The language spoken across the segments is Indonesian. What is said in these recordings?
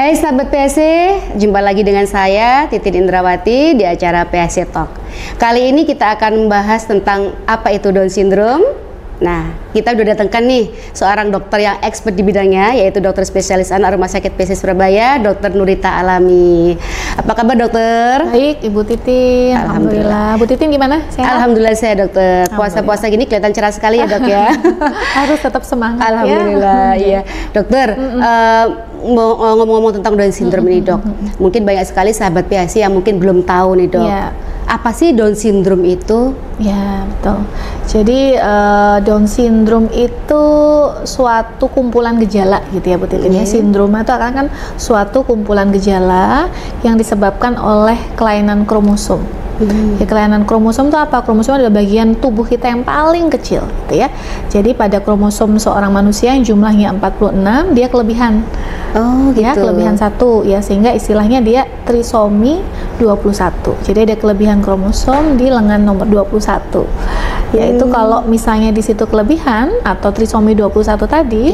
Hai sahabat PSC, jumpa lagi dengan saya Titin Indrawati di acara PSC Talk. Kali ini kita akan membahas tentang apa itu Down Syndrome. Nah, kita udah datangkan nih seorang dokter yang expert di bidangnya, yaitu dokter spesialis anak Rumah Sakit PSC Surabaya, Dr. Nurita Alami. Apa kabar dokter? Baik, Ibu Titin. Alhamdulillah. Bu Titin gimana? Sehat? Alhamdulillah saya dokter. Puasa-puasa gini kelihatan cerah sekali ya dok ya. Harus tetap semangat. Alhamdulillah, ya. Dokter, ngomong-ngomong tentang Down Syndrome ini dok, mungkin banyak sekali sahabat PSC yang mungkin belum tahu nih dok. Ya. Apa sih Down Syndrome itu? Ya, betul. Jadi Down Syndrome itu suatu kumpulan gejala gitu ya Bu Titin. Ya, sindroma itu kan suatu kumpulan gejala yang disebabkan oleh kelainan kromosom. Ya, kelainan kromosom itu apa? Kromosom adalah bagian tubuh kita yang paling kecil gitu ya. Jadi pada kromosom seorang manusia yang jumlahnya 46, dia kelebihan. Oh, gitu. Ya, kelebihan 1 ya, sehingga istilahnya dia trisomi 21. Jadi ada kelebihan kromosom di lengan nomor 21. Yaitu kalau misalnya di situ kelebihan atau trisomi 21 tadi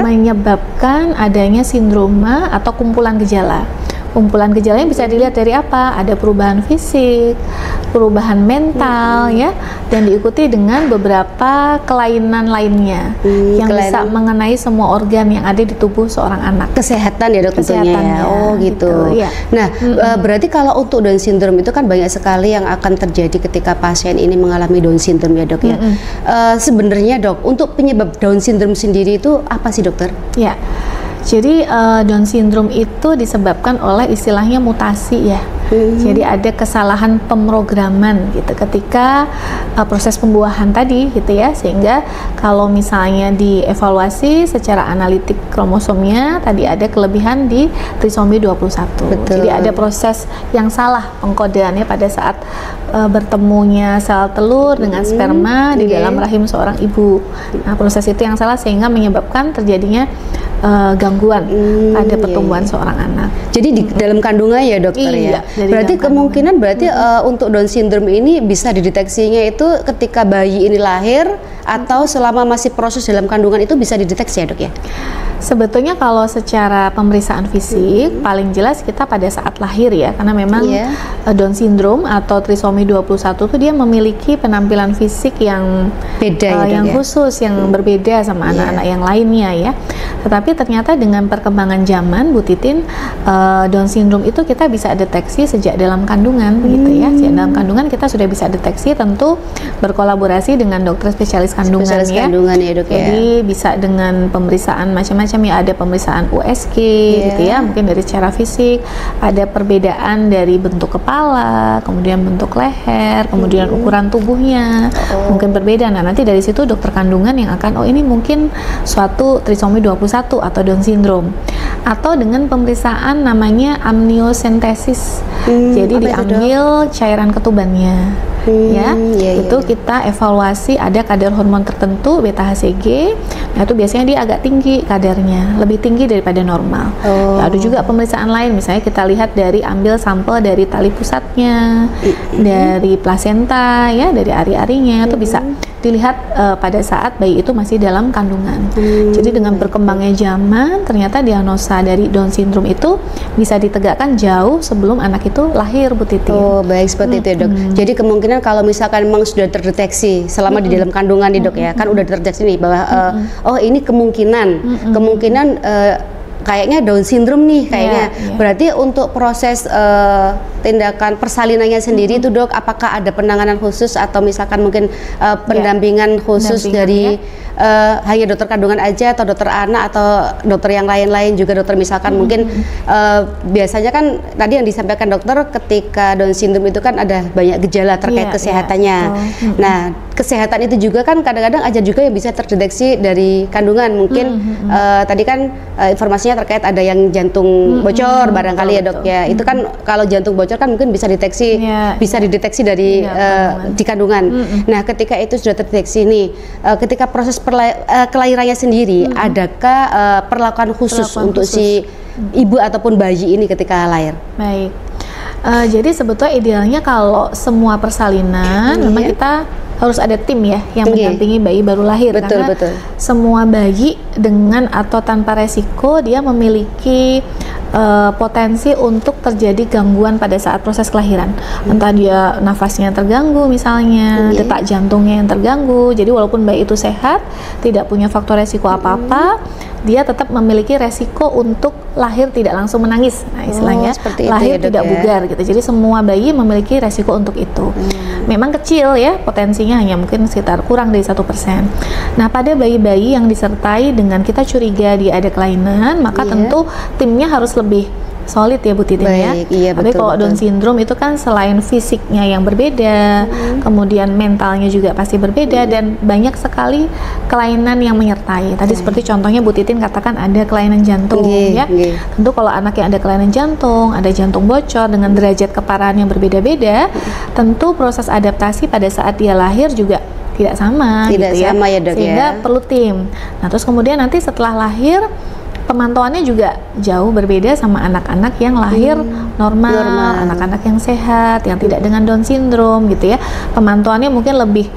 menyebabkan adanya sindroma atau kumpulan gejala. Kumpulan gejalanya bisa dilihat dari apa? Ada perubahan fisik, perubahan mental ya, dan diikuti dengan beberapa kelainan lainnya yang bisa mengenai semua organ yang ada di tubuh seorang anak. Kesehatan ya dok tentunya ya. Oh gitu. Ya. Nah, berarti kalau untuk Down Syndrome itu kan banyak sekali yang akan terjadi ketika pasien ini mengalami Down Syndrome ya dok ya. Sebenarnya dok, untuk penyebab Down Syndrome sendiri itu apa sih dokter? Ya. Jadi Down Syndrome itu disebabkan oleh istilahnya mutasi ya. Jadi ada kesalahan pemrograman gitu ketika proses pembuahan tadi gitu ya, sehingga kalau misalnya dievaluasi secara analitik kromosomnya tadi ada kelebihan di trisomi 21. Betul. Jadi ada proses yang salah pengkodeannya pada saat bertemunya sel telur dengan sperma di dalam rahim seorang ibu. Nah, proses itu yang salah sehingga menyebabkan terjadinya gangguan pada pertumbuhan seorang anak. Jadi di dalam kandungan ya dokter ya. Berarti kemungkinan untuk Down Syndrome ini bisa dideteksinya itu ketika bayi ini lahir atau selama masih proses dalam kandungan itu bisa dideteksi ya dok ya? Sebetulnya kalau secara pemeriksaan fisik paling jelas kita pada saat lahir ya, karena memang Down Syndrome atau trisomi 21 itu dia memiliki penampilan fisik yang beda yang khusus, yang berbeda sama anak-anak yang lainnya ya. Tetapi ternyata dengan perkembangan zaman Bu Titin, Down Syndrome itu kita bisa deteksi sejak dalam kandungan gitu ya. Sejak dalam kandungan kita sudah bisa deteksi, tentu berkolaborasi dengan dokter spesialis kandungan ya. Dok, jadi bisa dengan pemeriksaan macam-macam ya, ada pemeriksaan USG gitu ya, mungkin dari secara fisik, ada perbedaan dari bentuk kepala, kemudian bentuk leher, kemudian ukuran tubuhnya mungkin berbeda. Nah, nanti dari situ dokter kandungan yang akan ini mungkin suatu trisomi 21 atau Down Syndrome. Atau dengan pemeriksaan namanya amniocentesis. Jadi diambil cairan ketubannya. Itu kita evaluasi ada kadar hormon tertentu beta HCG. Nah, itu biasanya dia agak tinggi kadarnya, lebih tinggi daripada normal. Ada juga pemeriksaan lain, misalnya kita lihat dari ambil sampel dari tali pusatnya, dari plasenta ya, dari ari-arinya, itu bisa dilihat pada saat bayi itu masih dalam kandungan. Jadi dengan berkembangnya zaman, ternyata diagnosa dari Down Syndrome itu bisa ditegakkan jauh sebelum anak itu lahir Bu Titin. Oh, baik seperti itu ya dok. Jadi kemungkinan kalau misalkan memang sudah terdeteksi selama di dalam kandungan nih dok ya, kan udah terdeteksi nih bahwa ini kemungkinan kayaknya Down Syndrome nih kayaknya. Berarti untuk proses tindakan persalinannya sendiri itu dok, apakah ada penanganan khusus atau misalkan mungkin pendampingan khusus dari hanya dokter kandungan aja atau dokter anak atau dokter yang lain-lain juga dokter, misalkan mungkin biasanya kan tadi yang disampaikan dokter ketika Down Syndrome itu kan ada banyak gejala terkait kesehatannya. Nah, kesehatan itu juga kan kadang-kadang aja juga yang bisa terdeteksi dari kandungan. Mungkin tadi kan informasinya terkait ada yang jantung bocor barangkali ya dok ya. Itu kan kalau jantung bocor kan mungkin bisa deteksi bisa dideteksi dari di kandungan. Nah, ketika itu sudah terdeteksi nih, ketika proses kelahirannya sendiri, adakah perlakuan khusus untuk si ibu ataupun bayi ini ketika lahir? Baik. Jadi sebetulnya idealnya kalau semua persalinan memang kita harus ada tim ya yang mendampingi bayi baru lahir, karena semua bayi dengan atau tanpa resiko dia memiliki potensi untuk terjadi gangguan pada saat proses kelahiran. Entah dia nafasnya terganggu misalnya, detak jantungnya yang terganggu. Jadi walaupun bayi itu sehat, tidak punya faktor resiko apa-apa, dia tetap memiliki resiko untuk lahir tidak langsung menangis. Nah, istilahnya lahir ya, tidak bugar gitu. Jadi semua bayi memiliki resiko untuk itu. Memang kecil ya, potensinya hanya mungkin sekitar kurang dari 1%. Nah, pada bayi-bayi yang disertai dengan kita curiga dia ada kelainan, maka tentu timnya harus lebih solid ya Bu Titin ya. Iya, tapi kalau Down syndrome itu kan selain fisiknya yang berbeda, kemudian mentalnya juga pasti berbeda, dan banyak sekali kelainan yang menyertai. Tadi seperti contohnya Bu Titin katakan ada kelainan jantung ya. Tentu kalau anak yang ada kelainan jantung, ada jantung bocor dengan derajat keparahan yang berbeda-beda, tentu proses adaptasi pada saat dia lahir juga tidak sama gitu ya. Ya, Dok, sehingga perlu tim. Nah, terus kemudian nanti setelah lahir pemantauannya juga jauh berbeda sama anak-anak yang lahir normal, anak-anak yang sehat, yang tidak dengan Down syndrome gitu ya. Pemantauannya mungkin lebih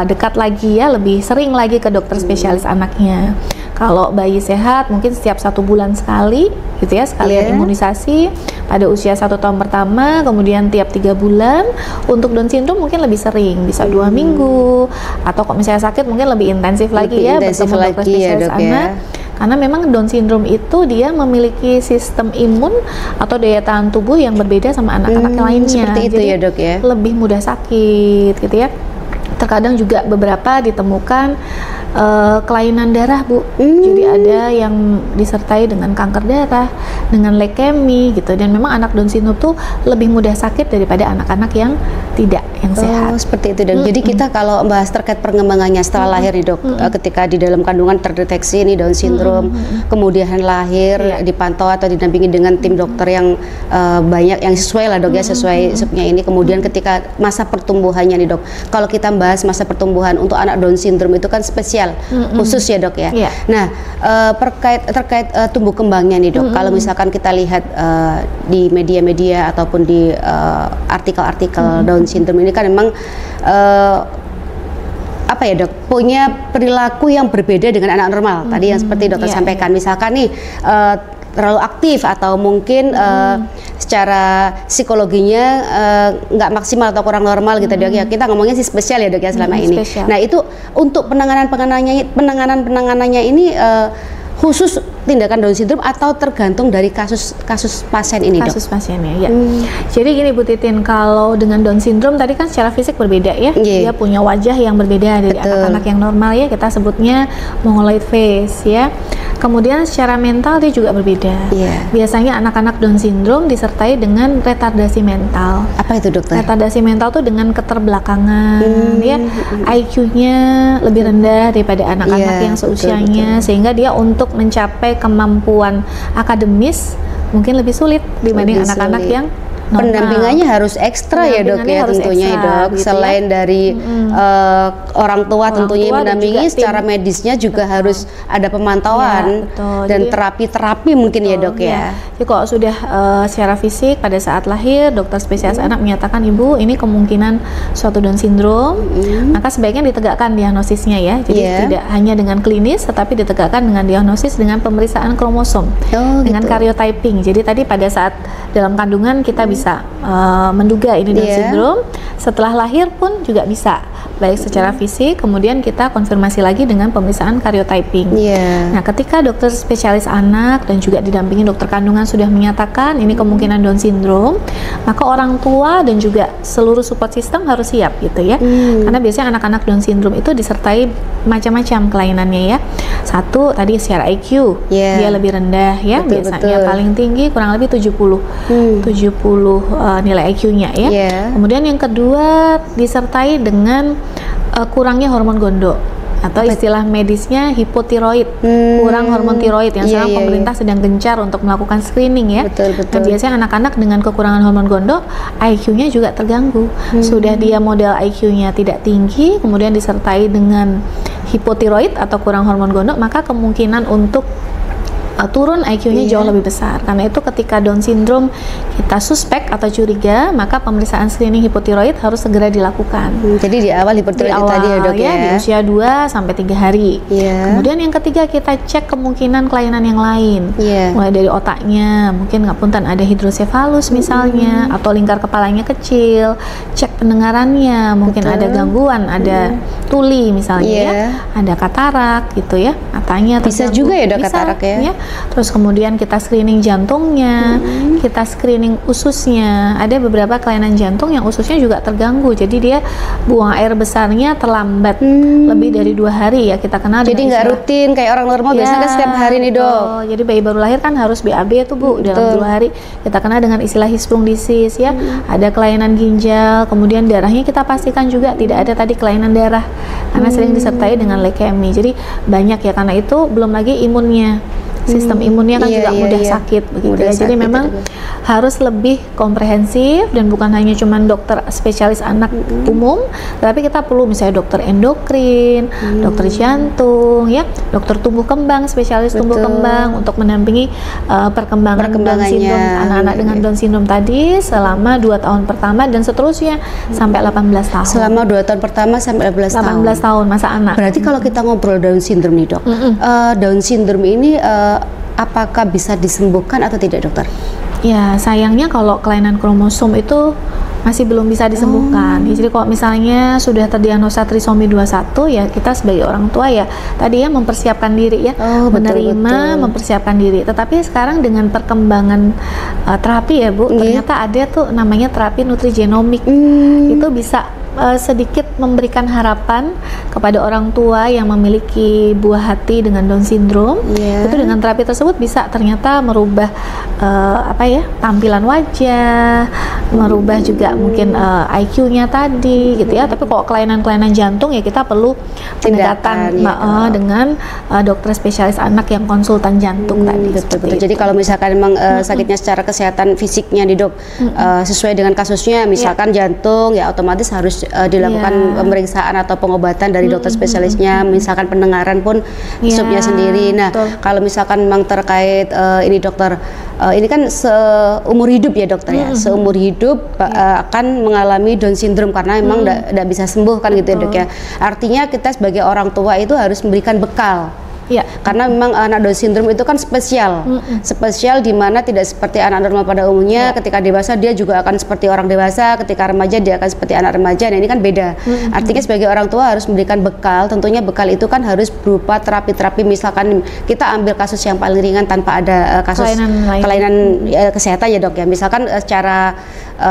dekat lagi ya, lebih sering lagi ke dokter spesialis anaknya. Kalau bayi sehat mungkin setiap 1 bulan sekali gitu ya, sekalian imunisasi pada usia 1 tahun pertama, kemudian tiap 3 bulan. Untuk Down syndrome mungkin lebih sering, bisa 2 minggu, atau kalau misalnya sakit mungkin lebih intensif lagi ya, bertemu dokter spesialis anak. Karena memang Down syndrome itu dia memiliki sistem imun atau daya tahan tubuh yang berbeda sama anak-anak lainnya. Seperti itu. Jadi ya, Dok ya. Lebih mudah sakit gitu ya. Terkadang juga beberapa ditemukan kelainan darah Bu. Jadi ada yang disertai dengan kanker darah, dengan leukemi gitu, dan memang anak Down syndrome tuh lebih mudah sakit daripada anak-anak yang tidak, yang sehat. Seperti itu. Dan jadi kita kalau membahas terkait pengembangannya setelah lahir nih Dok, ketika di dalam kandungan terdeteksi nih Down syndrome, kemudian lahir dipantau atau didampingi dengan tim dokter yang banyak, yang sesuai lah Dok ya, sesuai subnya ini. Kemudian ketika masa pertumbuhannya nih Dok, kalau kita bahas masa pertumbuhan untuk anak Down syndrome itu kan spesial, khusus ya Dok ya. Nah, terkait tumbuh kembangnya nih Dok, kalau misalkan kita lihat di media-media ataupun di artikel-artikel Down syndrome ini kan memang apa ya Dok, punya perilaku yang berbeda dengan anak normal. Tadi yang seperti dokter sampaikan, misalkan nih terlalu aktif atau mungkin secara psikologinya nggak maksimal atau kurang normal gitu Dok ya. Kita ngomongnya sih spesial ya Dok ya selama ini. Nah, itu untuk penanganannya ini khusus tindakan Down syndrome atau tergantung dari kasus pasien ini Dok? Kasus pasiennya ya. Jadi gini Bu Titin, kalau dengan Down syndrome tadi kan secara fisik berbeda ya. Dia punya wajah yang berbeda dari anak-anak yang normal ya, kita sebutnya mongoloid face ya. Kemudian secara mental dia juga berbeda. Biasanya anak-anak Down syndrome disertai dengan retardasi mental. Apa itu Dokter? Retardasi mental tuh dengan keterbelakangan ya. IQ-nya lebih rendah daripada anak-anak yang seusianya, sehingga dia untuk mencapai kemampuan akademis mungkin lebih sulit dibanding anak-anak yang normal. Pendampingannya harus ekstra ya Dok ya, tentunya ya Dok, gitu selain dari orang tua tentunya mendampingi, secara medisnya juga harus ada pemantauan dan terapi-terapi mungkin ya Dok ya. Jadi kalau sudah secara fisik pada saat lahir dokter spesialis anak menyatakan Ibu ini kemungkinan suatu Down syndrome, maka sebaiknya ditegakkan diagnosisnya ya. Jadi tidak hanya dengan klinis, tetapi ditegakkan dengan diagnosis dengan pemeriksaan kromosom, dengan karyotyping. Jadi tadi pada saat dalam kandungan kita bisa menduga ini Down syndrome, setelah lahir pun juga bisa, baik secara fisik, kemudian kita konfirmasi lagi dengan pemeriksaan karyotyping. Nah, ketika dokter spesialis anak dan juga didampingi dokter kandungan sudah menyatakan ini kemungkinan Down syndrome, maka orang tua dan juga seluruh support system harus siap gitu ya. Karena biasanya anak-anak Down syndrome itu disertai macam-macam kelainannya ya. Satu tadi secara IQ, dia lebih rendah ya, biasanya paling tinggi kurang lebih 70 nilai IQ-nya ya. Kemudian yang kedua disertai dengan kurangnya hormon gondo atau istilah medisnya hipotiroid, kurang hormon tiroid yang sekarang pemerintah sedang gencar untuk melakukan screening ya. Dan biasanya anak-anak dengan kekurangan hormon gondo IQ-nya juga terganggu. Sudah dia model IQ-nya tidak tinggi, kemudian disertai dengan hipotiroid atau kurang hormon gondo, maka kemungkinan untuk turun IQ-nya jauh lebih besar. Karena itu ketika Down syndrome kita suspek atau curiga, maka pemeriksaan screening hipotiroid harus segera dilakukan. Jadi di awal hipotiroid tadi ya dok ya? Di usia 2 sampai 3 hari. Kemudian yang ketiga kita cek kemungkinan kelainan yang lain. Mulai dari otaknya, mungkin punten ada hidrosefalus misalnya, atau lingkar kepalanya kecil, cek pendengarannya, mungkin ada gangguan, ada tuli misalnya, ada katarak gitu ya, matanya bisa terganggu. juga ya dok katarak ya? Terus kemudian kita screening jantungnya, kita screening ususnya. Ada beberapa kelainan jantung yang ususnya juga terganggu, jadi dia buang air besarnya terlambat lebih dari 2 hari ya, kita kenal. Jadi nggak rutin kayak orang normal biasanya setiap hari nih dok. Jadi bayi baru lahir kan harus BAB tuh Bu, dalam 2 hari. Kita kenal dengan istilah Hirschsprung disease ya. Ada kelainan ginjal, kemudian darahnya kita pastikan juga tidak ada tadi kelainan darah, karena sering disertai dengan leukemia. Jadi banyak ya, karena itu belum lagi imunnya. Sistem imunnya kan juga mudah sakit begitu ya. Jadi memang harus lebih komprehensif, dan bukan hanya cuman dokter spesialis anak umum, tapi kita perlu misalnya dokter endokrin, dokter jantung ya, dokter tumbuh kembang, spesialis tumbuh kembang untuk mendampingi perkembangan Down syndrome anak-anak dengan Down syndrome tadi selama 2 tahun pertama dan seterusnya sampai 18 tahun. Selama 2 tahun pertama sampai 18 tahun masa anak. Berarti kalau kita ngobrol Down syndrome nih dok, Down syndrome ini apakah bisa disembuhkan atau tidak dokter? Ya sayangnya kalau kelainan kromosom itu masih belum bisa disembuhkan. Jadi kalau misalnya sudah terdiagnosa trisomi 21 ya, kita sebagai orang tua ya tadi ya mempersiapkan diri ya, menerima, mempersiapkan diri. Tetapi sekarang dengan perkembangan terapi ya Bu, ternyata ada tuh namanya terapi nutrigenomik. Itu bisa sedikit memberikan harapan kepada orang tua yang memiliki buah hati dengan Down syndrome. Itu dengan terapi tersebut bisa ternyata merubah tampilan wajah, merubah juga mungkin IQ-nya tadi gitu ya. Tapi kalau kelainan-kelainan jantung ya kita perlu pendekatan dengan dokter spesialis anak yang konsultan jantung tadi. Betul. Jadi kalau misalkan memang sakitnya secara kesehatan fisiknya nih dok, sesuai dengan kasusnya, misalkan jantung ya otomatis harus dilakukan pemeriksaan atau pengobatan dari dokter spesialisnya. Misalkan pendengaran pun subnya sendiri. Nah kalau misalkan memang terkait ini dokter, ini kan seumur hidup ya dokter ya, seumur hidup akan mengalami Down syndrome karena memang tidak bisa sembuh kan gitu ya dok ya. Artinya kita sebagai orang tua itu harus memberikan bekal. Karena memang anak Down syndrome itu kan spesial, spesial di mana tidak seperti anak normal pada umumnya. Ketika dewasa dia juga akan seperti orang dewasa, ketika remaja dia akan seperti anak remaja. Nah ini kan beda. Artinya sebagai orang tua harus memberikan bekal. Tentunya bekal itu kan harus berupa terapi-terapi. Misalkan kita ambil kasus yang paling ringan tanpa ada kasus kelainan kesehatan ya dok ya. Misalkan secara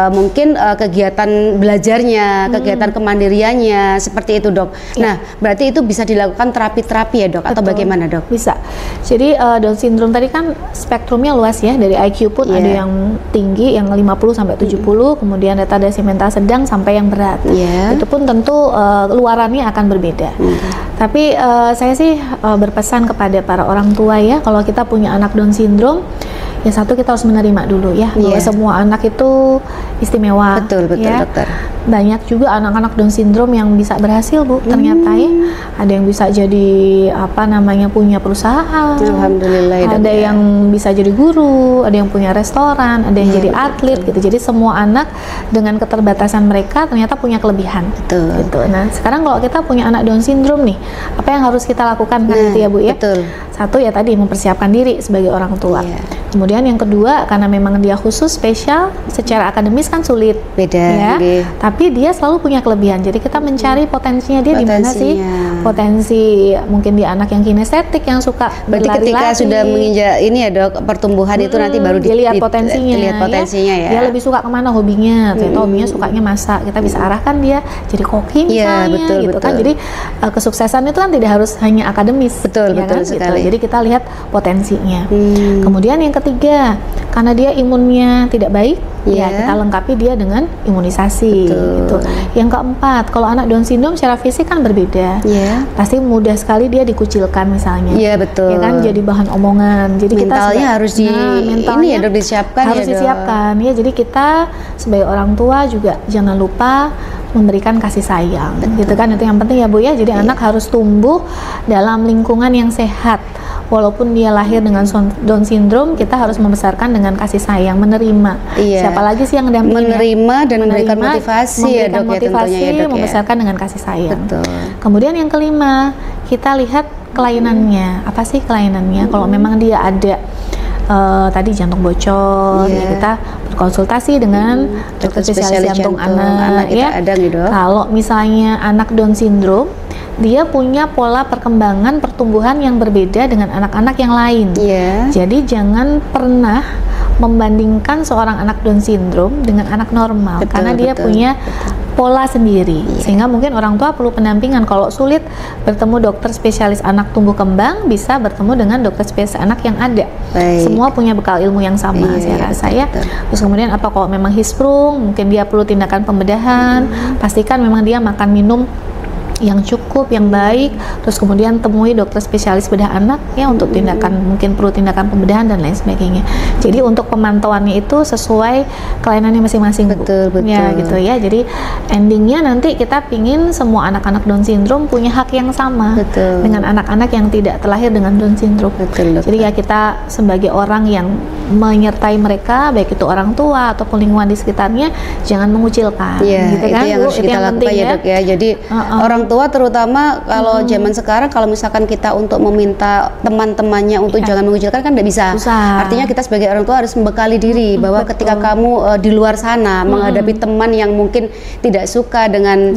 mungkin kegiatan belajarnya, kegiatan kemandiriannya seperti itu dok. Nah berarti itu bisa dilakukan terapi-terapi ya dok, atau bagaimana dok? Bisa. Jadi Down syndrome tadi kan spektrumnya luas ya, dari IQ pun ada yang tinggi, yang 50 sampai 70, kemudian retardasi mental sedang sampai yang berat. Itu pun tentu luarannya akan berbeda. Tapi saya sih berpesan kepada para orang tua ya, kalau kita punya anak Down syndrome, ya satu kita harus menerima dulu ya, bahwa semua anak itu istimewa. Betul ya. Dokter. Banyak juga anak-anak Down syndrome yang bisa berhasil Bu, ternyata ya. Ada yang bisa jadi punya perusahaan. Alhamdulillah. Ada yang bisa jadi guru, ada yang punya restoran, ada yang jadi atlet gitu. Jadi semua anak dengan keterbatasan mereka ternyata punya kelebihan. Gitu. Nah, sekarang kalau kita punya anak Down syndrome nih, apa yang harus kita lakukan kan gitu ya Bu ya? Satu ya tadi mempersiapkan diri sebagai orang tua. Kemudian yang kedua, karena memang dia khusus spesial, secara akademis kan sulit. Beda. Ya. Tapi dia selalu punya kelebihan. Jadi kita mencari potensinya dia di mana sih? Potensi mungkin dia anak yang kinestetik, yang suka berlari-lari. Berarti ketika sudah menginjak ini ya dok, pertumbuhan itu nanti baru dilihat potensinya. Ya. Dia lebih suka kemana hobinya? Ternyata hobinya sukanya masak. Kita bisa arahkan dia jadi koki misalnya, gitu kan. Jadi kesuksesan itu kan tidak harus hanya akademis. Betul sekali. Jadi kita lihat potensinya. Kemudian yang ketiga, karena dia imunnya tidak baik, ya kita lengkapi dia dengan imunisasi. Gitu. Yang keempat, kalau anak Down syndrome secara fisik kan berbeda, pasti mudah sekali dia dikucilkan misalnya. Ya kan, jadi bahan omongan. Jadi mentalnya harus disiapkan. Harus disiapkan ya. Jadi kita sebagai orang tua juga jangan lupa memberikan kasih sayang. Gitu kan, itu yang penting ya Bu ya. Jadi anak harus tumbuh dalam lingkungan yang sehat, walaupun dia lahir dengan Down syndrome, kita harus membesarkan dengan kasih sayang, menerima. Siapa lagi sih yang dampingin? Menerima dan memberikan motivasi ya dok, motivasi, ya, tentunya ya dok, membesarkan dengan kasih sayang. Betul. Kemudian yang kelima, kita lihat kelainannya. Apa sih kelainannya? Kalau memang dia ada tadi jantung bocor, ya kita berkonsultasi dengan dokter spesialis jantung anak ya. Ada nih dok. Kalau misalnya anak Down syndrome, dia punya pola perkembangan pertumbuhan yang berbeda dengan anak-anak yang lain. Jadi jangan pernah membandingkan seorang anak Down syndrome dengan anak normal, karena dia punya pola sendiri, sehingga mungkin orang tua perlu pendampingan. Kalau sulit bertemu dokter spesialis anak tumbuh kembang, bisa bertemu dengan dokter spesialis anak yang ada. Semua punya bekal ilmu yang sama, saya rasa ya. Terus kemudian apa kalau memang hisprung, mungkin dia perlu tindakan pembedahan, pastikan memang dia makan minum yang cukup, yang baik, terus kemudian temui dokter spesialis bedah anak ya untuk tindakan, mungkin perlu tindakan pembedahan dan lain sebagainya. Jadi untuk pemantauannya itu sesuai kelainannya masing-masing, betul. Ya gitu ya. Jadi endingnya nanti kita pingin semua anak-anak Down syndrome punya hak yang sama dengan anak-anak yang tidak terlahir dengan Down syndrome. Jadi ya kita sebagai orang yang menyertai mereka, baik itu orang tua ataupun lingkungan di sekitarnya, jangan mengucilkan. Gitu kan, itu yang harus kita lakukan ya dok ya. Jadi orang tua terutama kalau zaman sekarang, kalau misalkan kita untuk meminta teman-temannya untuk jangan mengucilkan kan tidak bisa. Artinya kita sebagai orang tua harus membekali diri bahwa ketika kamu di luar sana menghadapi teman yang mungkin tidak suka dengan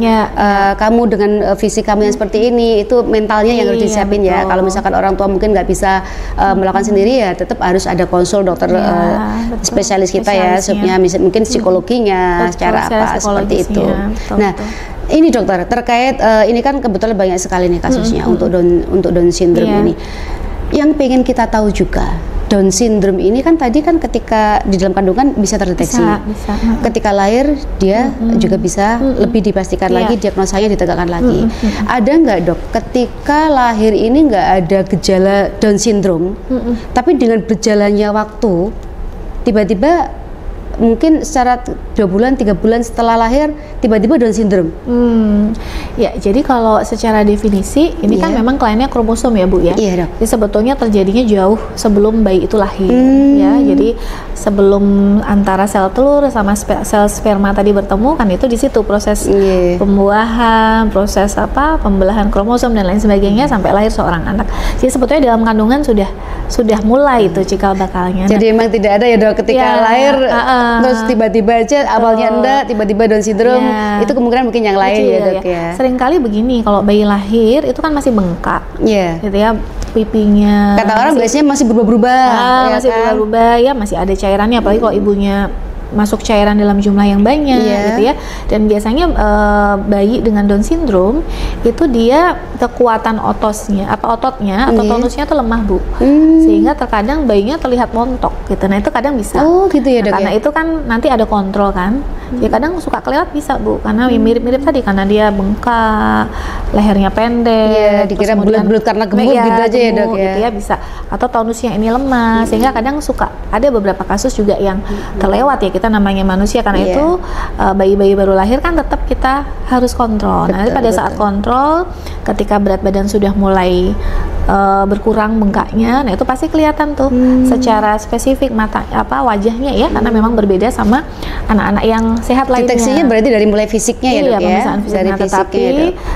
kamu dengan visi kamu yang seperti ini, itu mentalnya yang harus disiapin ya. Kalau misalkan orang tua mungkin nggak bisa melakukan sendiri, ya tetap harus ada konsul dokter spesialis kita ya, mungkin psikologinya, secara apa seperti itu. Nah, ini dokter, terkait ini kan kebetulan banyak sekali nih kasusnya untuk Down syndrome ini. Yang pengen kita tahu juga, Down syndrome ini kan tadi kan ketika di dalam kandungan bisa terdeteksi, ketika lahir dia juga bisa lebih dipastikan lagi, diagnosanya ditegakkan lagi. Ada nggak dok, ketika lahir ini nggak ada gejala Down syndrome, tapi dengan berjalannya waktu tiba-tiba mungkin secara 2 bulan, 3 bulan setelah lahir tiba-tiba Down syndrome? Ya, jadi kalau secara definisi ini kan memang kliennya kromosom ya Bu ya. Jadi sebetulnya terjadinya jauh sebelum bayi itu lahir ya. Jadi sebelum antara sel telur sama sel sperma tadi bertemu kan, itu di situ proses pembuahan, proses pembelahan kromosom dan lain sebagainya sampai lahir seorang anak. Jadi sebetulnya dalam kandungan sudah mulai itu cikal bakalnya. Jadi memang tidak ada ya dok ketika lahir terus tiba-tiba aja awalnya enggak, tiba-tiba Down syndrome, itu kemungkinan mungkin yang lain ya dok ya. Seringkali begini, kalau bayi lahir itu kan masih bengkak, gitu ya, pipinya. Kata orang biasanya masih berubah-ubah, masih berubah-ubah ya, masih ada cairannya, apalagi kalau ibunya masuk cairan dalam jumlah yang banyak gitu ya. Dan biasanya bayi dengan Down syndrome itu dia kekuatan ototnya atau tonusnya tuh lemah Bu, sehingga terkadang bayinya terlihat montok gitu. Nah itu kadang bisa gitu ya dok, karena itu kan nanti ada kontrol kan, ya kadang suka kelewat bisa Bu, karena mirip-mirip tadi, karena dia bengkak, lehernya pendek, dikira bulat-bulat karena gemuk gitu aja ya dok ya. Gitu ya bisa, atau tonusnya ini lemah, sehingga kadang suka ada beberapa kasus juga yang terlewat ya. Kita namanya manusia, karena itu bayi-bayi baru lahir kan tetap kita harus kontrol. Nanti pada saat kontrol, ketika berat badan sudah mulai berkurang bengkaknya, nah itu pasti kelihatan tuh secara spesifik mata wajahnya ya, karena memang berbeda sama anak-anak yang sehat lainnya. Deteksinya berarti dari mulai fisiknya ya dok ya? Pemeriksaan fisiknya, tetapi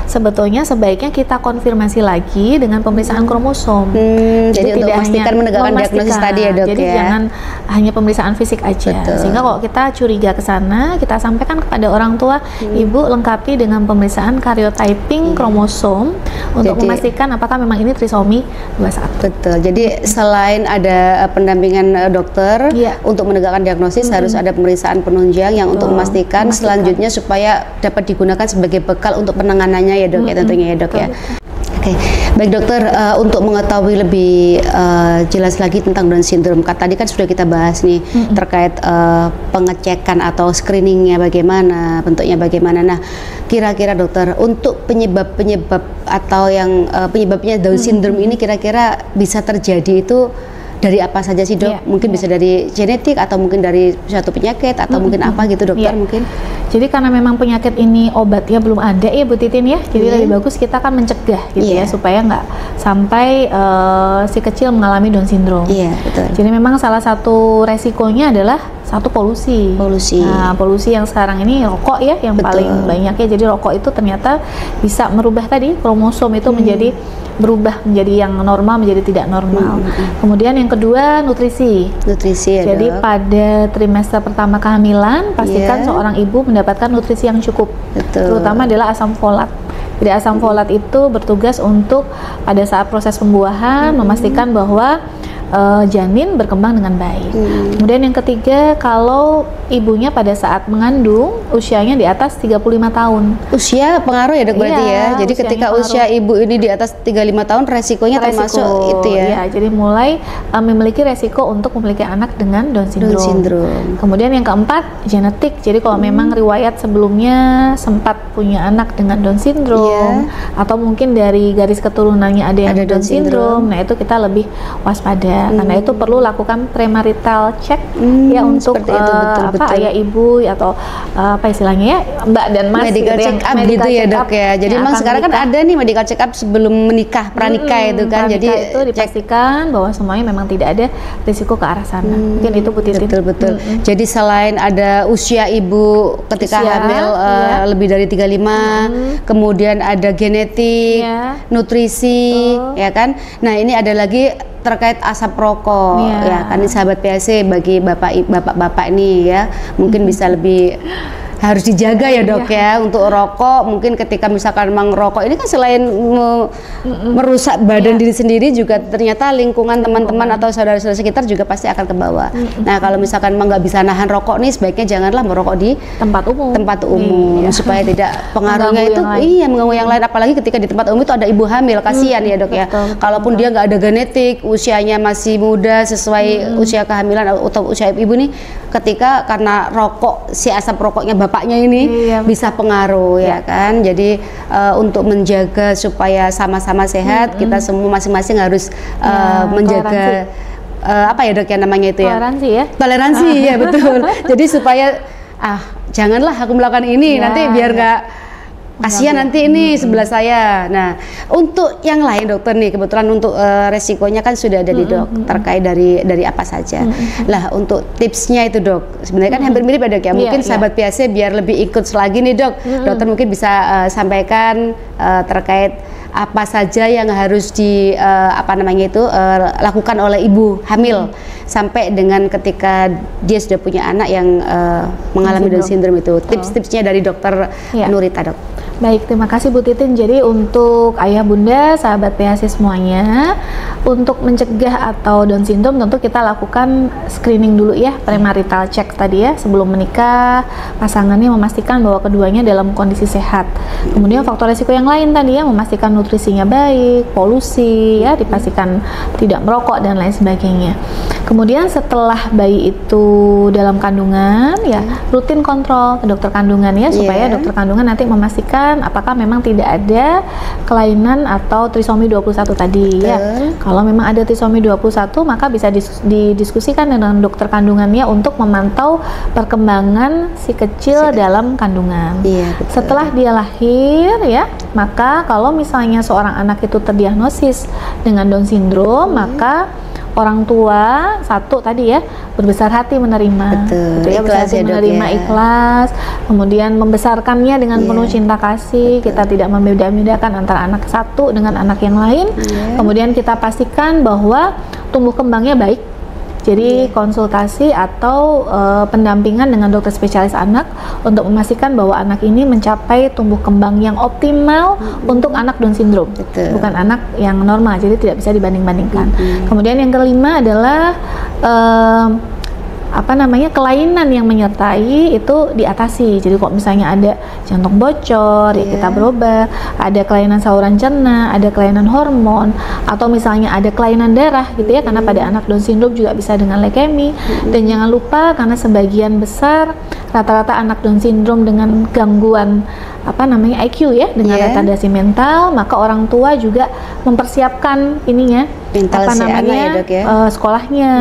sebetulnya sebaiknya kita konfirmasi lagi dengan pemeriksaan kromosom. Jadi untuk memastikan menegakkan diagnosis tadi ya dok. Jadi jangan hanya pemeriksaan fisik aja. Sehingga kalau kita curiga ke sana, kita sampaikan kepada orang tua, ibu lengkapi dengan pemeriksaan karyotyping kromosom untuk memastikan apakah memang ini trisomi 21. Betul. Jadi selain ada pendampingan dokter untuk menegakkan diagnosis, harus ada pemeriksaan penunjang yang untuk memastikan selanjutnya supaya dapat digunakan sebagai bekal untuk penanganannya ya dok ya, tentunya ya dok ya. Oke, baik dokter, untuk mengetahui lebih jelas lagi tentang Down syndrome, tadi kan sudah kita bahas nih terkait pengecekan atau screeningnya bagaimana, bentuknya bagaimana. Nah, kira-kira dokter, untuk penyebab-penyebab atau yang penyebabnya Down syndrome ini kira-kira bisa terjadi itu dari apa saja sih dok? Mungkin bisa dari genetik atau mungkin dari suatu penyakit atau mungkin apa gitu dokter mungkin? Jadi karena memang penyakit ini obatnya belum ada ya Bu Titin ya, jadi lebih bagus kita kan mencegah gitu ya, supaya nggak sampai si kecil mengalami Down syndrome. Betul. Jadi memang salah satu resikonya adalah satu polusi. Nah, polusi yang sekarang ini rokok ya, yang paling banyak ya. Jadi rokok itu ternyata bisa merubah tadi kromosom itu menjadi berubah menjadi yang normal menjadi tidak normal. Kemudian yang kedua nutrisi. Ya, jadi pada trimester pertama kehamilan pastikan seorang ibu mendapatkan nutrisi yang cukup. Terutama adalah asam folat. Jadi asam folat itu bertugas untuk pada saat proses pembuahan memastikan bahwa janin berkembang dengan baik. Kemudian yang ketiga, kalau ibunya pada saat mengandung usianya di atas 35 tahun. Usia pengaruh ya dok berarti ya. Jadi ketika usia ibu ini di atas 35 tahun resikonya termasuk itu ya. Jadi mulai memiliki resiko untuk memiliki anak dengan Down syndrome. Kemudian yang keempat, genetik. Jadi kalau memang riwayat sebelumnya sempat punya anak dengan Down syndrome atau mungkin dari garis keturunannya ada yang Down syndrome, nah itu kita lebih waspada. Karena itu perlu lakukan premarital check ya untuk ayah ibu atau apa istilahnya ya mbak dan mas medical check up gitu ya dok ya. Jadi memang sekarang kan ada nih medical check up sebelum menikah pranikah itu kan. Jadi itu dipastikan bahwa semuanya memang tidak ada risiko ke arah sana. Mungkin itu Bu Titin. Betul. Jadi selain ada usia ibu ketika hamil lebih dari 35, kemudian ada genetik, nutrisi, ya kan. Nah ini ada lagi terkait asap rokok ya kan, ini sahabat PAC bagi bapak-bapak ini ya mungkin bisa lebih harus dijaga ya dok ya untuk rokok. Mungkin ketika misalkan memang rokok ini kan selain merusak badan diri sendiri juga ternyata lingkungan teman-teman atau saudara-saudara sekitar juga pasti akan ke bawah. Nah kalau misalkan memang nggak bisa nahan rokok nih sebaiknya janganlah merokok di tempat umum supaya tidak pengaruhnya itu mengganggu yang lain, apalagi ketika di tempat umum itu ada ibu hamil, kasihan ya dok ya. Kalaupun dia nggak ada genetik, usianya masih muda sesuai usia kehamilan atau usia ibu nih, ketika karena rokok si asap rokoknya bapaknya ini bisa pengaruh ya kan. Jadi untuk menjaga supaya sama-sama sehat kita semua masing-masing harus menjaga apa ya dok ya namanya itu toleransi ya betul. Jadi supaya janganlah aku melakukan ini nanti biar nggak kasihan nanti ini sebelah saya. Nah untuk yang lain dokter nih kebetulan untuk resikonya kan sudah ada di dok terkait dari apa saja. Lah untuk tipsnya itu dok sebenarnya kan hampir mirip ya dok ya. Mungkin sahabat PAC biar lebih ikut lagi nih dok, dokter mungkin bisa sampaikan terkait apa saja yang harus lakukan oleh ibu hamil sampai dengan ketika dia sudah punya anak yang mengalami Down syndrome itu. Tips-tipsnya dari dokter Nurita dok. Baik, terima kasih Bu Titin. Jadi untuk ayah bunda, sahabat PAC semuanya, untuk mencegah atau Down syndrome tentu kita lakukan screening dulu ya, premarital check tadi ya, sebelum menikah, pasangannya memastikan bahwa keduanya dalam kondisi sehat. Kemudian faktor risiko yang lain tadi ya, memastikan nutrisinya baik, polusi ya, dipastikan tidak merokok dan lain sebagainya. Kemudian setelah bayi itu dalam kandungan ya, rutin kontrol ke dokter kandungan ya, supaya dokter kandungan nanti memastikan apakah memang tidak ada kelainan atau trisomi 21 tadi ya. Kalau memang ada trisomi 21 maka bisa didiskusikan dengan dokter kandungannya untuk memantau perkembangan si kecil dalam kandungan. Setelah dia lahir ya, maka kalau misalnya seorang anak itu terdiagnosis dengan Down syndrome, maka orang tua satu tadi ya berbesar hati menerima, ikhlas ya, menerima ikhlas, kemudian membesarkannya dengan penuh cinta kasih. Kita tidak membeda-bedakan antara anak satu dengan anak yang lain. Kemudian kita pastikan bahwa tumbuh kembangnya baik. Jadi konsultasi atau pendampingan dengan dokter spesialis anak untuk memastikan bahwa anak ini mencapai tumbuh kembang yang optimal untuk anak Down syndrome, bukan anak yang normal, jadi tidak bisa dibanding-bandingkan. Kemudian yang kelima adalah kelainan yang menyertai itu diatasi. Jadi kok misalnya ada jantung bocor ya kita berobat, ada kelainan saluran cerna, ada kelainan hormon, atau misalnya ada kelainan darah gitu ya, karena pada anak Down syndrome juga bisa dengan leukemi. Dan jangan lupa karena sebagian besar rata-rata anak Down syndrome dengan gangguan IQ ya, dengan retardasi mental, maka orang tua juga mempersiapkan ininya mental apa si anak namanya ya, Dok, ya? Sekolahnya,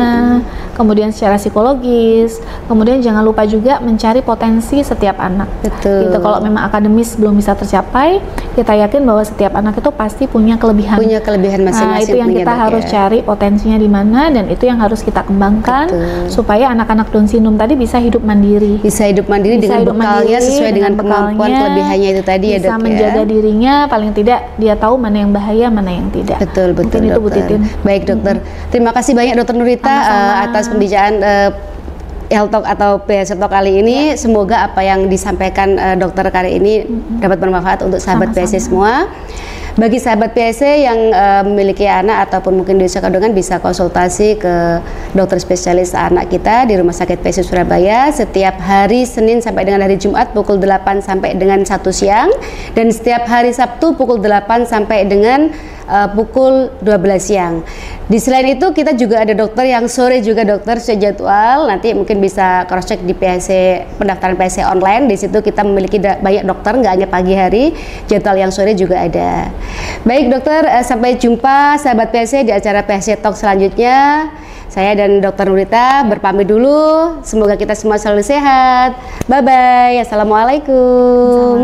kemudian secara psikologis, kemudian jangan lupa juga mencari potensi setiap anak. Betul. Gitu. Kalau memang akademis belum bisa tercapai, kita yakin bahwa setiap anak itu pasti punya kelebihan. Punya kelebihan masing-masing. Nah, itu yang kita harus cari potensinya di mana, dan itu yang harus kita kembangkan. Betul. Supaya anak-anak Down syndrome tadi bisa hidup mandiri. Bisa hidup mandiri bisa dengan hidup bekalnya mandiri, sesuai dengan kemampuan kelebihannya itu tadi ya, Dok, bisa menjaga dirinya, paling tidak dia tahu mana yang bahaya, mana yang tidak. Betul, betul, mungkin itu Bu Dokter. Titin. Baik, Dokter. Terima kasih banyak Dokter Nurita atas pembicaraan Health Talk atau PHC Talk kali ini. Semoga apa yang disampaikan dokter kali ini dapat bermanfaat untuk sahabat PHC semua. Bagi sahabat PHC yang memiliki anak ataupun mungkin di usia kandungan, bisa konsultasi ke dokter spesialis anak kita di Rumah Sakit PHC Surabaya setiap hari Senin sampai dengan hari Jumat pukul 8 sampai dengan 1 siang, dan setiap hari Sabtu pukul 8 sampai dengan pukul 12 siang. Di selain itu kita juga ada dokter yang sore juga, dokter sesuai jadwal. Nanti mungkin bisa cross check di PHC, pendaftaran PHC online. Di situ kita memiliki banyak dokter, nggak hanya pagi hari, jadwal yang sore juga ada. Baik dokter, sampai jumpa sahabat PHC di acara PHC Talk selanjutnya. Saya dan Dokter Nurita berpamit dulu. Semoga kita semua selalu sehat. Bye bye. Assalamualaikum.